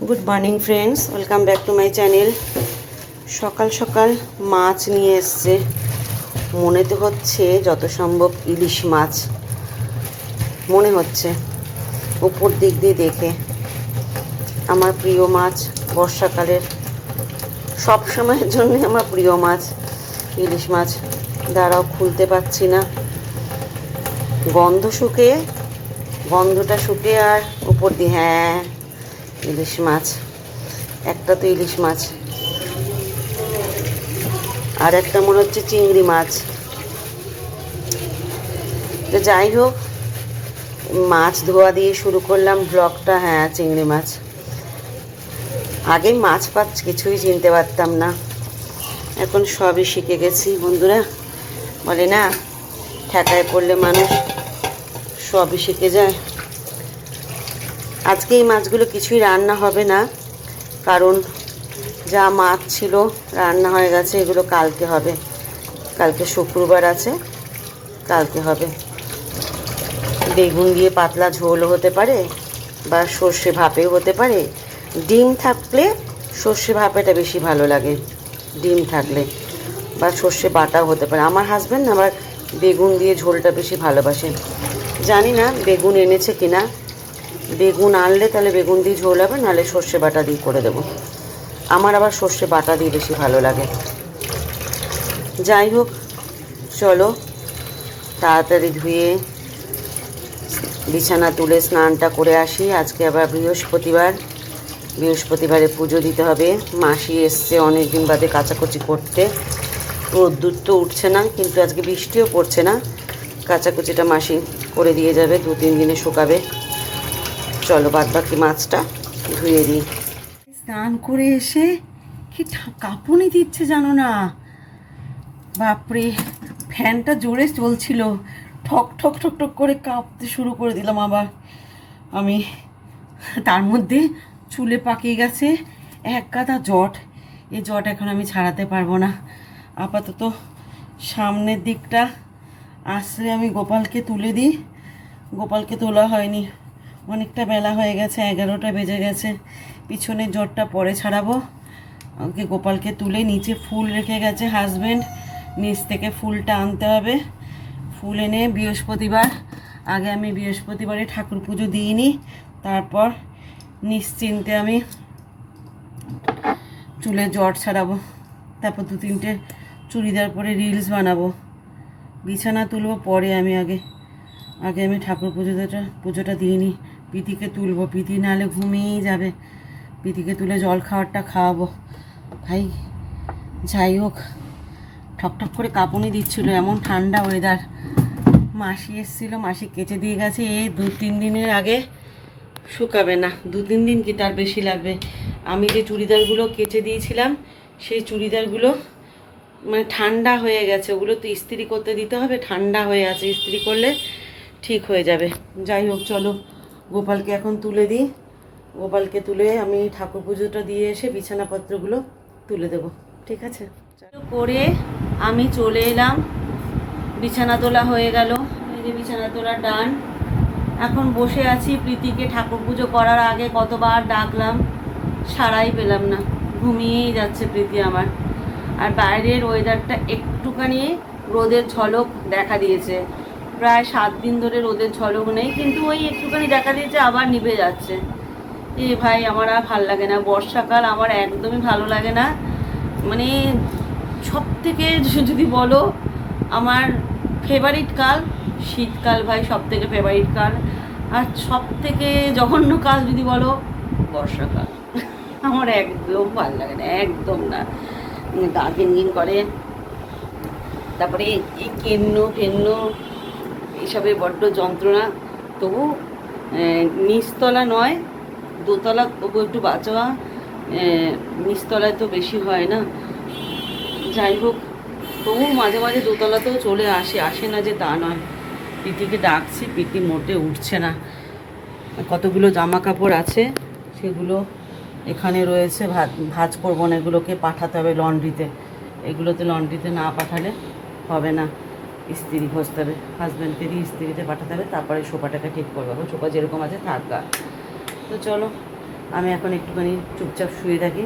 Good morning friends, welcome back to my channel. সকাল সকাল মাছ নিয়ে এসছে, মনে তো হচ্ছে যত সম্ভব ইলিশ মাছ মনে হচ্ছে উপর দিক দিয়ে দেখে। আমার প্রিয় মাছ, বর্ষাকালের সব সময়ের জন্য আমার প্রিয় মাছ ইলিশ মাছ। দাঁড়াও, খুলতে পারছি না, গন্ধটা শুকে আর উপর দিয়ে, হ্যাঁ ইলিশ মাছ। একটা তো ইলিশ মাছ, আর একটা মনে হচ্ছে চিংড়ি মাছ। তো যাই হোক, মাছ ধোয়া দিয়ে শুরু করলাম ব্লগটা। হ্যাঁ, চিংড়ি মাছ। আগে মাছ কিছুই চিনতে পারতাম না, এখন সবই শিখে গেছি। বন্ধুরা বলে না, ঠেকায় পড়লে মানুষ সবই শিখে যায়। আজকে এই মাছগুলো কিছুই রান্না হবে না, কারণ যা মাছ ছিল রান্না হয়ে গেছে। এগুলো কালকে হবে, কালকে শুক্রবার আছে, কালকে হবে। বেগুন দিয়ে পাতলা ঝোলও হতে পারে, বা সর্ষে ভাপেও হতে পারে। ডিম থাকলে সর্ষে ভাপেটা বেশি ভালো লাগে, ডিম থাকলে, বা সর্ষে বাটাও হতে পারে। আমার হাজব্যান্ড আবার বেগুন দিয়ে ঝোলটা বেশি ভালোবাসে। জানি না বেগুন এনেছে কিনা, বেগুন আনলে তাহলে বেগুন দিয়ে ঝোল হবে, নাহলে সর্ষে বাটা দিয়ে করে দেবো। আমার আবার সর্ষে বাটা দিয়ে বেশি ভালো লাগে। যাই হোক, চলো তাড়াতাড়ি ধুয়ে বিছানা তুলে স্নানটা করে আসি। আজকে আবার বৃহস্পতিবারে পুজো দিতে হবে। মাসি এসছে অনেক দিন বাদে কাচাকুচি করতে। রোদ্দুর তো উঠছে না, কিন্তু আজকে বৃষ্টিও পড়ছে না। কাচাকুচিটা মাসি করে দিয়ে যাবে, 2-3 দিনে শুকাবে। চলো বাদবাকি মাছটা ধুয়ে দিই। স্নান করে এসে কি কাঁপুনি দিচ্ছে জানো না, বাপরে। ফ্যানটা জোরে চলছিল, ঠক ঠক ঠক ঠক করে কাঁপতে শুরু করে দিলাম আবার আমি। তার মধ্যে চুলে পাকিয়ে গেছে এক গাদা জট। এই জট এখন আমি ছাড়াতে পারবো না। আপাতত সামনের দিকটা আসলে আমি গোপালকে তুলে দিই। গোপালকে তোলা হয়নি, অনেকটা বেলা হয়ে গেছে, 11টা বেজে গেছে। পিছনের জটটা পরে ছাড়াবো। ওকে গোপালকে তুলে, নিচে ফুল রেখে গেছে হাজব্যান্ড, নিচ থেকে ফুলটা আনতে হবে। ফুল এনে বৃহস্পতিবার, আগে আমি বৃহস্পতিবারে ঠাকুর পুজো দিইনি, তারপর নিশ্চিন্তে আমি চুলে জট ছাড়াবো। তারপর 2-3টে চুড়িদার পরে রিলস বানাবো। বিছানা তুলবো পরে, আমি আগে আমি ঠাকুর পুজোটা দিইনি। পিতিকে তুলবো, পিতি নাহলে ঘুমিয়েই যাবে। পিতিকে তুলে জল খাওয়ারটা খাওয়াবো ভাই। যাই হোক, ঠকঠক করে কাঁপুনি দিচ্ছিলো, এমন ঠান্ডা ওয়েদার। মাসি এসেছিলো, মাসি কেচে দিয়ে গেছে। এই 2-3 দিনের আগে শুকাবে না, 2-3 দিন কি তার বেশি লাগবে। আমি যে চুড়িদারগুলো কেচে দিয়েছিলাম, সেই চুড়িদারগুলো মানে ঠান্ডা হয়ে গেছে। ওগুলো তো ইস্ত্রি করতে দিতে হবে, ঠান্ডা হয়ে আছে, ইস্ত্রি করলে ঠিক হয়ে যাবে। যাই হোক, চলো গোপালকে এখন তুলে দিই। গোপালকে তুলে আমি ঠাকুর পুজোটা দিয়ে এসে বিছানাপত্রগুলো তুলে দেবো, ঠিক আছে? করে আমি চলে এলাম, বিছানা তোলা হয়ে গেল। এই যে বিছানা তোলা ডান। এখন বসে আছি। প্রীতিকে ঠাকুর পুজো করার আগে কতবার ডাকলাম, সাড়াই পেলাম না, ঘুমিয়েই যাচ্ছে প্রীতি আমার। আর বাইরের ওয়েদারটা একটুখানি রোদের ঝলক দেখা দিয়েছে। প্রায় 7 দিন ধরে রোদের ঝলক নেই, কিন্তু ওই একটুখানি দেখা দিয়েছে, আবার নিভে যাচ্ছে। ভাই আমার আর ভাল লাগে না, বর্ষাকাল আমার একদমই ভালো লাগে না। মানে সব থেকে যদি বলো আমার ফেভারিট কাল শীতকাল ভাই, সব থেকে ফেভারিট কাল। আর সব থেকে জঘন্য কাল যদি বলো বর্ষাকাল। আমার একদম ভালো লাগে না, একদম না। গা ঘিনঘিন করে, তারপরে এই ফেন্ন এইসবের বড্ড যন্ত্রণা। তবু নিচতলা নয়, দোতলা তবু একটু বাঁচোয়া, নিচতলায় তো বেশি হয় না। যাই হোক, তবু মাঝে মাঝে দোতলাতেও চলে আসে না যে তা নয়। প্রীতিকে ডাকছি, প্রীতি মোটে উঠছে না। কতগুলো জামা কাপড় আছে, সেগুলো এখানে রয়েছে, ভাঁজ করবো না, এগুলোকে পাঠাতে হবে লন্ড্রিতে। এগুলোতে লন্ড্রিতে না পাঠালে হবে না, ইস্ত্রি ঘষতে হবে, হাজব্যান্ডকে দিয়ে ইস্ত্রিতে পাঠাতে হবে, তারপরে সোফাটাকে ঠিক করবো। সোফা যেরকম আছে থাকা। তো চলো আমি এখন একটুখানি চুপচাপ শুয়ে থাকি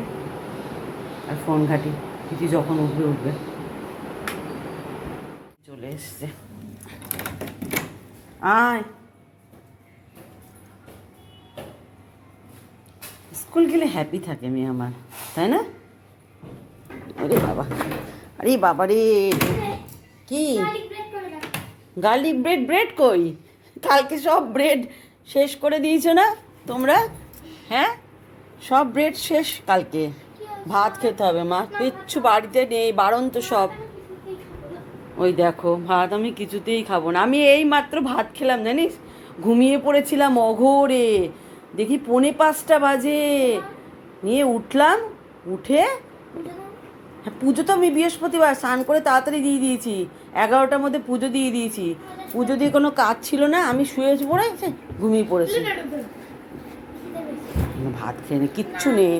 আর ফোন ঘাঁটি, পিতি যখন উঠবে উঠবে। চলে এসছে, আয়। স্কুল গেলে হ্যাপি থাকে মেয়ে আমার, তাই না? আরে বাবা, আরে বাবা রে, কি গার্লিক ব্রেড? ব্রেড কই? কালকে সব ব্রেড শেষ করে দিয়েছো না তোমরা? হ্যাঁ, সব ব্রেড শেষ কালকে। ভাত খেতে হবে মা, কিচ্ছু বাড়িতে নেই, বারণ তো সব। ওই দেখো ভাত আমি কিছুতেই খাবো না। আমি এই মাত্র ভাত খেলাম জানিস, ঘুমিয়ে পড়েছিলাম অঘোরে, দেখি 4:45 বাজে, নিয়ে উঠলাম, উঠে হ্যাঁ পুজো তো আমি বৃহস্পতিবার স্নান করে তাড়াতাড়ি দিয়ে দিয়েছি, 11টার মধ্যে পুজো দিয়ে দিয়েছি। পুজো দিয়ে কোনো কাজ ছিল না, আমি শুয়ে পড়েছি, ঘুমিয়ে পড়েছি। ভাত খেয়ে নে, কিচ্ছু নেই,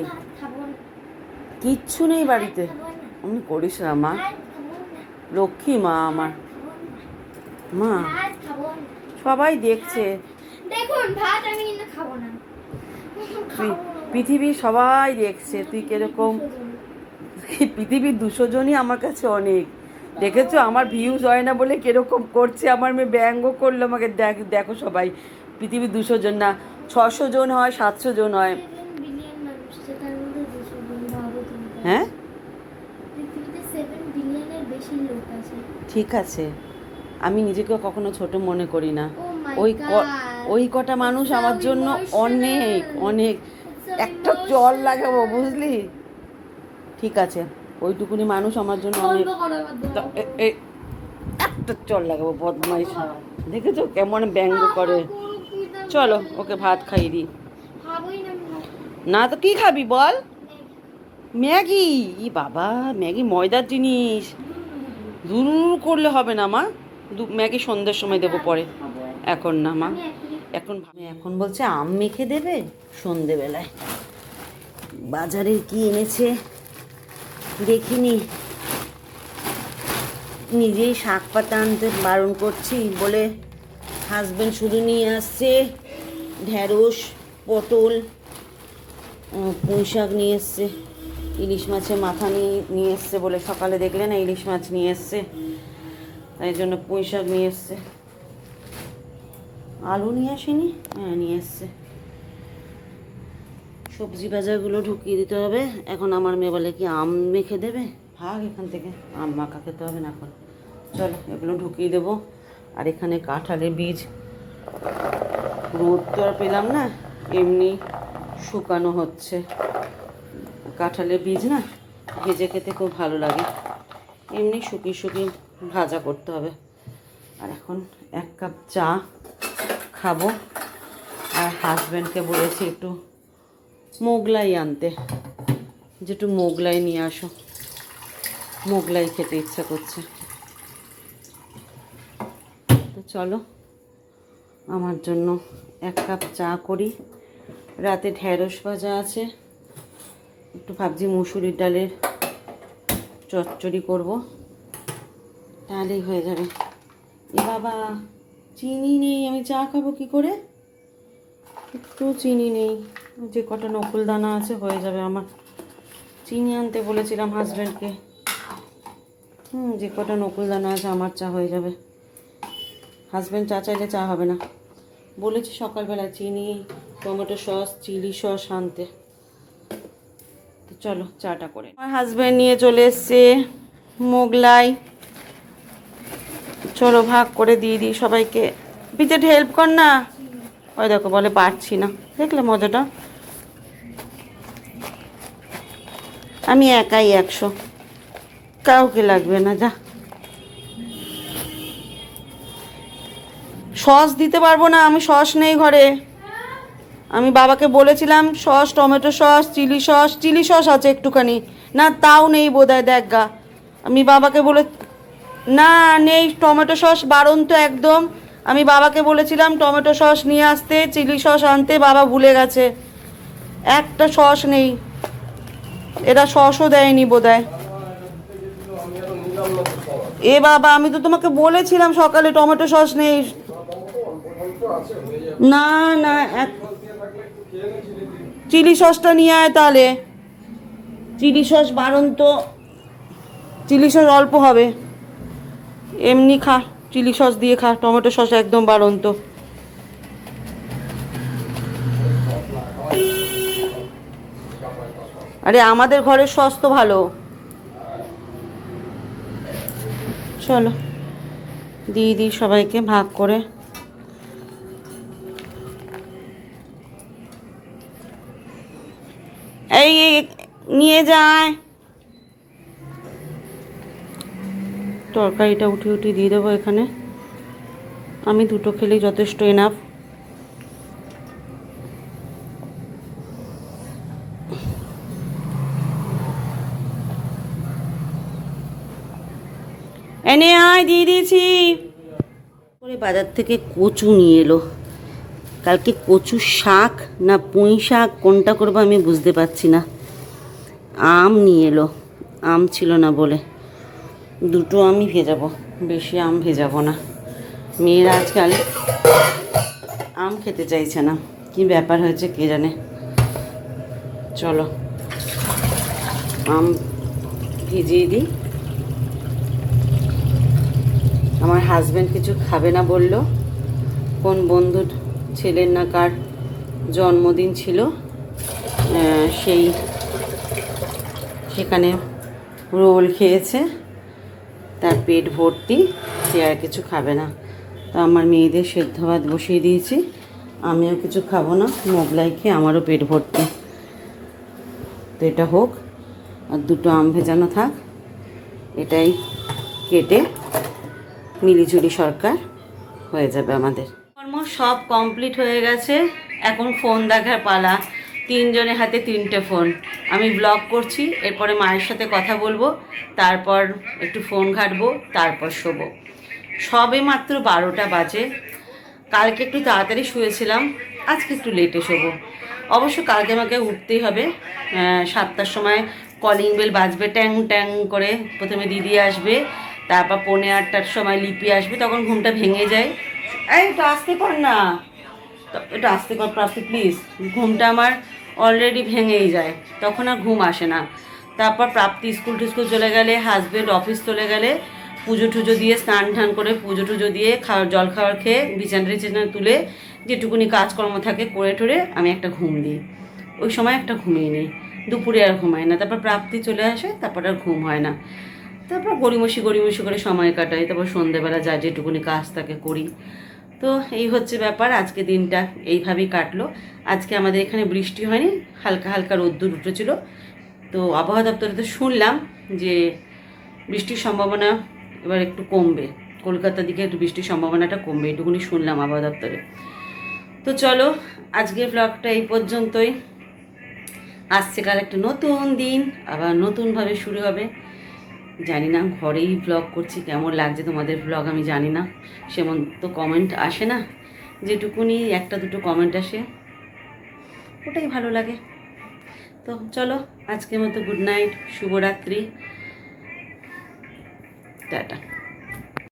কিচ্ছু নেই বাড়িতে। আমি করিস না মা, লক্ষ্মী মা আমার। মা সবাই দেখছে, দেখুন ভাত আমি কিন্তু খাবো না, পৃথিবী সবাই দেখছে তুই কিরকম। পৃথিবীর 200 জনই আমার কাছে অনেক, দেখেছো আমার ভিউজ হয় না বলে কিরকম করছে আমার মেয়ে, ব্যঙ্গ করলো আমাকে। দেখো সবাই, পৃথিবীর 200 জন না, 600 জন হয়, 700 জন হয়। বিলিয়ন মানুষ, সেটার মধ্যে 200 জন ভাবো তুমি। হ্যাঁ পৃথিবীতে 7 বিলিয়নের বেশি লোক আছে। ঠিক আছে, আমি নিজেকে কখনো ছোট মনে করি না। Oh my ওই God. ওই কটা মানুষ It's so আমার জন্য অনেক emotional. অনেক। It's so একটা জল emotional. লাগাবো বুঝলি? ঠিক আছে, ওইটুকুনি মানুষ আমার জন্য অনেক। বলবো করো বাদ দাও। একটা জল লাগাবো, বদমাইশ। দেখেছো কেমন ব্যঙ্গ করে। চলো ওকে ভাত খাইয়ে দিই। খাবোই না আমি ভাত। না তো কি খাবি বল? ম্যাগি? ই বাবা, ম্যাগি ময়দার জিনিস, দূর করলে হবে না মা। ম্যাগি সন্ধ্যের সময় দেবো পরে, খাবো। এখন না মা। আমি এখনই এখন বলছে আম মেখে দেবে সন্ধেবেলায়। বাজারে কি এনেছে দেখিনি, নিজেই শাক পাতা আনতে বারণ করছি বলে হাজবেন্ড শুধু নিয়ে আসছে ঢ্যাঁড়স, পটল, পুঁই শাক নিয়ে এসছে, ইলিশ মাছের মাথা নিয়ে এসছে বলে, সকালে দেখলে না ইলিশ মাছ নিয়ে এসছে, তাই জন্য পুঁই শাক নিয়ে এসছে। আলু নিয়ে আসেনি? হ্যাঁ নিয়ে এসছে। সবজি বাজারগুলো ঢুকিয়ে দিতে হবে। এখন আমার মেয়ে বলে কি আম মেখে দেবে, ভাগ এখান থেকে, আম মাখা খেতে হবে না এখন। চলো এগুলো ঢুকিয়ে দেবো। আর এখানে কাঁঠালের বীজ, রোদ তো আর পেলাম না, এমনি শুকানো হচ্ছে। কাঁঠালের বীজ না ভেজে খেতে খুব ভালো লাগে, এমনি শুকিয়ে শুকিয়ে ভাজা করতে হবে। আর এখন 1 কাপ চা খাবো। আর হাজব্যান্ডকে বলেছি একটু মোগলাই আনতে, যে একটু মোগলাই নিয়ে আসো, মোগলাই খেতে ইচ্ছা করছে। তো চলো আমার জন্য 1 কাপ চা করি। রাতে ঢ্যাঁড়স ভাজা আছে, একটু ভাবছি মুসুরির ডালের চচ্চড়ি করব, তাহলেই হয়ে যাবে। এ বাবা, চিনি নেই, আমি চা খাবো কি করে? একটু চিনি নেই, যে কটা নকুল দানা আছে হয়ে যাবে আমার। চিনি আনতে বলেছিলাম হাজব্যান্ডকে, যে কটা নকুল দানা আছে আমার চা হয়ে যাবে। হাজব্যান্ড চা চাইলে চা হবে না, বলেছি সকালবেলা চিনি, টমেটো সস, চিলি সস আনতে। তো চলো চাটা করে। আমার হাজব্যান্ড নিয়ে চলে এসছে মোগলাই, চলো ভাগ করে দিয়ে দিই সবাইকে। পিঠে হেল্প কর না, ওই দেখো বলে পারছি না, দেখলে মজাটা। আমি একাই 100, কাউকে লাগবে না। যা, সস দিতে পারবো না, আমি সস নেই ঘরে। আমি বাবাকে বলেছিলাম sauce, tomato sauce, chilli sauce আছে একটুখানি, না তাও নেই বোধহয়, দেখ গা। আমি বাবাকে বলে, না নেই টমেটো সস, বারণ তো একদম। আমি বাবাকে বলেছিলাম টমেটো সস নিয়ে আসতে, চিলি সস আনতে, বাবা ভুলে গেছে। একটা সস নেই, এরা সসও দেয়নি বোধহয়। এ বাবা, আমি তো তোমাকে বলেছিলাম সকালে টমেটো সস নেই। না না চিলি সসটা নিয়ে আয় তাহলে। চিলি সস বারণ তো, চিলি সস অল্প হবে, এমনি খা, চিলি সস দিয়ে খা, টমেটো সস একদম বারণ তো। আরে আমাদের ঘরের সস তো ভালো। চলো দিয়ে দিই সবাইকে ভাগ করে। এই নিয়ে যায়, তরকারিটা উঠে দিয়ে দেবো এখানে। আমি দুটো খেলেই যথেষ্ট, এনাফ। এনে আয়, দিয়ে দিয়েছি। করে বাজার থেকে কচু নিয়ে এলো। কালকে কচু শাক না পুঁই শাক কোনটা করবো আমি বুঝতে পারছি না। আম নিয়ে এলো, আম ছিল না বলে দুটো আমি ভেজাবো, বেশি আম ভেজাবো না। মেয়েরা আজকাল আম খেতে চাইছে না, কি ব্যাপার হয়েছে কে জানে। চলো আম ভিজিয়ে দিই। আমার হাজব্যান্ড কিছু খাবে না বললো, কোন বন্ধুর ছেলের না কার জন্মদিন ছিল, সেখানে রোল খেয়েছে, তার পেট ভর্তি, সে আর কিছু খাবে না। তো আমার মেয়েদের সেদ্ধ ভাত বসিয়ে দিয়েছি, আমিও কিছু খাবো না, মোগলাই খেয়ে আমারও পেট ভর্তি। তো এটা হোক, আর দুটো আম ভেজানো থাক, এটাই কেটে মিলিঝুলি সরকার হয়ে যাবে আমাদের। কর্ম সব কমপ্লিট হয়ে গেছে, এখন ফোন দেখার পালা। তিনজনের হাতে তিনটে ফোন। আমি ব্লগ করছি, এরপরে মায়ের সাথে কথা বলবো, তারপর একটু ফোন ঘাঁটবো, তারপর শোবো। সবে মাত্র 12টা বাজে। কালকে একটু তাড়াতাড়ি শুয়েছিলাম, আজকে একটু লেটে শোবো। অবশ্য কালকে আমাকে উঠতেই হবে, 7টার সময় কলিং বেল বাজবে ট্যাং ট্যাং করে। প্রথমে দিদি আসবে, তারপর 7:45টার সময় লিপি আসবে, তখন ঘুমটা ভেঙে যায়। এই একটু আসতে কর না, একটু আসতে কর প্রাপ্তি প্লিজ। ঘুমটা আমার অলরেডি ভেঙেই যায়, তখন আর ঘুম আসে না। তারপর প্রাপ্তি স্কুল টিস্কুল চলে গেলে, হাজব্যান্ড অফিস চলে গেলে, পুজো টুজো দিয়ে স্নান টান করে পুজো টুজো দিয়ে জল খাওয়ার খেয়ে বিছানা টিছানা তুলে যেটুকুনি কাজকর্ম থাকে করে টরে আমি একটা ঘুম দিই। ওই সময় একটা ঘুমিয়ে নিই, দুপুরে আর ঘুমাই না। তারপর প্রাপ্তি চলে আসে, তারপর আর ঘুম হয় না। তারপর গড়িমসি করে সময় কাটাই, তারপর সন্ধ্যেবেলা যা যেটুকুনি কাজ থাকে করি। তো এই হচ্ছে ব্যাপার, আজকে দিনটা এইভাবেই কাটলো। আজকে আমাদের এখানে বৃষ্টি হয়নি, হালকা হালকা রোদ্দুর উঠেছিল। তো আবহাওয়া দপ্তরে তো শুনলাম যে বৃষ্টির সম্ভাবনা এবার একটু কমবে, কলকাতার দিকে একটু বৃষ্টির সম্ভাবনাটা কমবে, এটুকুনি শুনলাম আবহাওয়া দপ্তরে। তো চলো আজকের ব্লগটা এই পর্যন্তই। আসছে কাল একটা নতুন দিন, আবার নতুনভাবে শুরু হবে। জানি না, ঘরেই ব্লগ করছি, কেমন লাগছে তোমাদের ব্লগ আমি জানি না, সেমন তো কমেন্ট আসে না, যেটুকুনি একটা দুটো কমেন্ট আসে ওটাই ভালো লাগে। তো চলো আজকের মতো গুড নাইট, শুভরাত্রি, টাটা।